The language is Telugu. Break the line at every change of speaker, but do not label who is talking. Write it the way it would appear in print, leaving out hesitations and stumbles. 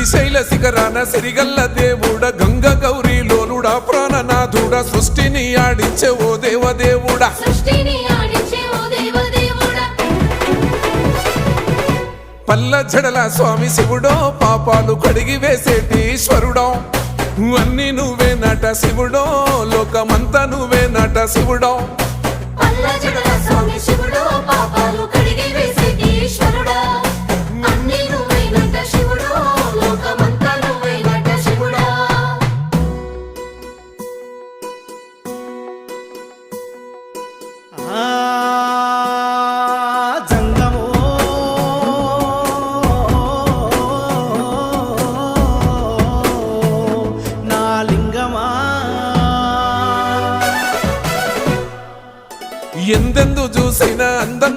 శ్రీశైల శిఖరాన సిరిగల్ల దేవుడ గంగ గౌరీ లోలుడా ప్రాణనాథుడ సృష్టిని ఆడించే ఓ దేవదేవుడా పల్ల జడల స్వామి శివుడో పాపాలు కడిగి వేసేటి ఈశ్వరుడో అన్ని నువ్వే నట శివుడో లోకమంతా నువ్వే నట శివుడో ఎందెందు చూసైనా అందం